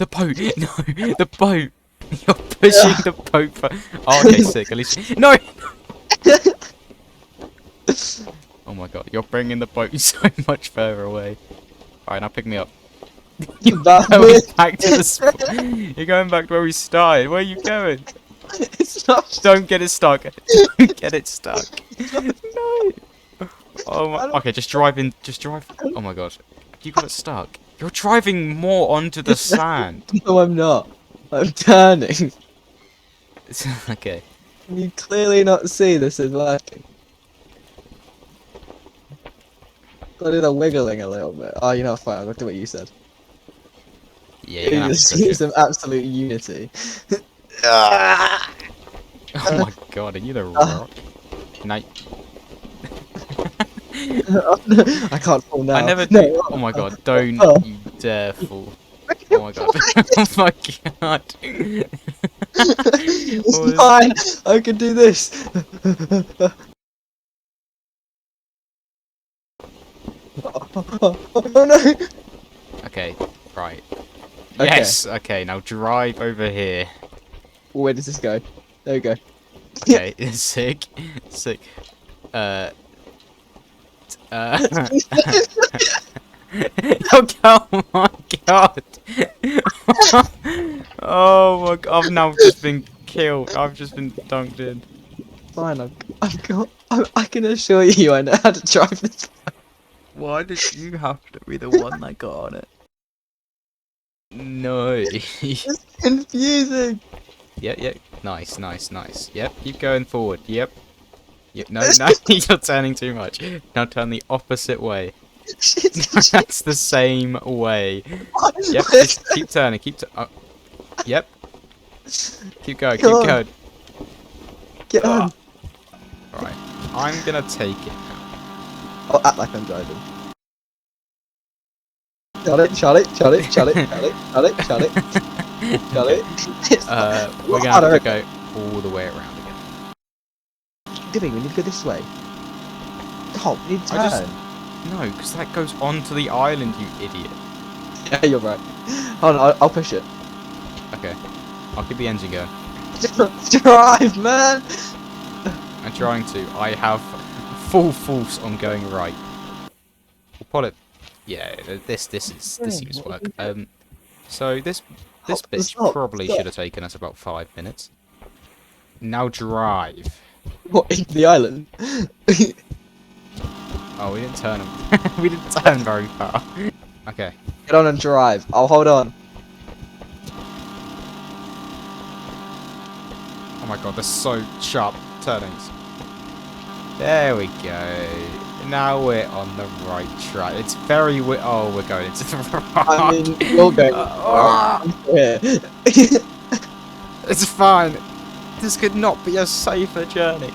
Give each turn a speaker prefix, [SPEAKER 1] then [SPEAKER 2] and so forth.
[SPEAKER 1] The boat! No! The boat! You're pushing the boat for... Oh, okay, sick. At least... No! Oh my god, you're bringing the boat so much further away. Alright, now pick me up. You're going back to the spot. You're going back to where we started. Where are you going?
[SPEAKER 2] It's not.
[SPEAKER 1] Don't get it stuck. Don't get it stuck. No. Oh my. Okay, just drive in. Just drive. Oh my god. You got it stuck. You're driving more onto the sand.
[SPEAKER 2] No, I'm not. I'm turning.
[SPEAKER 1] Okay.
[SPEAKER 2] Can you clearly not see this is working? I did a wiggling a little bit. Oh, you know, fine. I'll do what you said.
[SPEAKER 1] Yeah, you're gonna have to
[SPEAKER 2] Just
[SPEAKER 1] push it.
[SPEAKER 2] some absolute unity.
[SPEAKER 1] Oh my god, are you the rock? No.
[SPEAKER 2] I can't fall now.
[SPEAKER 1] I never
[SPEAKER 2] No.
[SPEAKER 1] do. Oh my god, don't you dare fall. Oh my god. Oh my god.
[SPEAKER 2] It's fine. I can do this. Oh no.
[SPEAKER 1] Okay, right.
[SPEAKER 2] Okay.
[SPEAKER 1] Yes, okay, now drive over here.
[SPEAKER 2] Where does this go? There we go.
[SPEAKER 1] Okay, sick. Sick. Oh, oh my god! Oh my god, I've now just been killed. I've just been dunked in.
[SPEAKER 2] Fine. I can assure you, I know how to drive this.
[SPEAKER 1] Why did you have to be the one that got it? No.
[SPEAKER 2] It's confusing.
[SPEAKER 1] Yep, yep. Nice, nice, nice. Yep, keep going forward. Yep. Yep, no, no, you're turning too much. Now turn the opposite way. That's the same way. Yep, just keep turning, yep. Keep going, keep going.
[SPEAKER 2] Get on.
[SPEAKER 1] Alright, I'm gonna take it now.
[SPEAKER 2] I'll act like I'm driving. Charlie. Charlie.
[SPEAKER 1] We're gonna have to go all the way around again.
[SPEAKER 2] We need to go this way. Oh, we need to
[SPEAKER 1] I
[SPEAKER 2] turn.
[SPEAKER 1] No, because that goes onto the island, you idiot.
[SPEAKER 2] Yeah, you're right. Hold on, I'll push it.
[SPEAKER 1] Okay, I'll keep the engine going.
[SPEAKER 2] Drive, man!
[SPEAKER 1] I'm trying to. I have full force on going right. We'll pull it. Yeah, this seems to work. So this bit probably should have taken us about 5 minutes. Now drive.
[SPEAKER 2] What, into the island?
[SPEAKER 1] Oh, we didn't turn them. We didn't turn very far. Okay.
[SPEAKER 2] Get on and drive. I'll hold on.
[SPEAKER 1] Oh my god, they're so sharp turnings. There we go. Now we're on the right track. It's very oh, we're going into the right.
[SPEAKER 2] I mean, you're going. Yeah.
[SPEAKER 1] It's fine. This could not be a safer journey.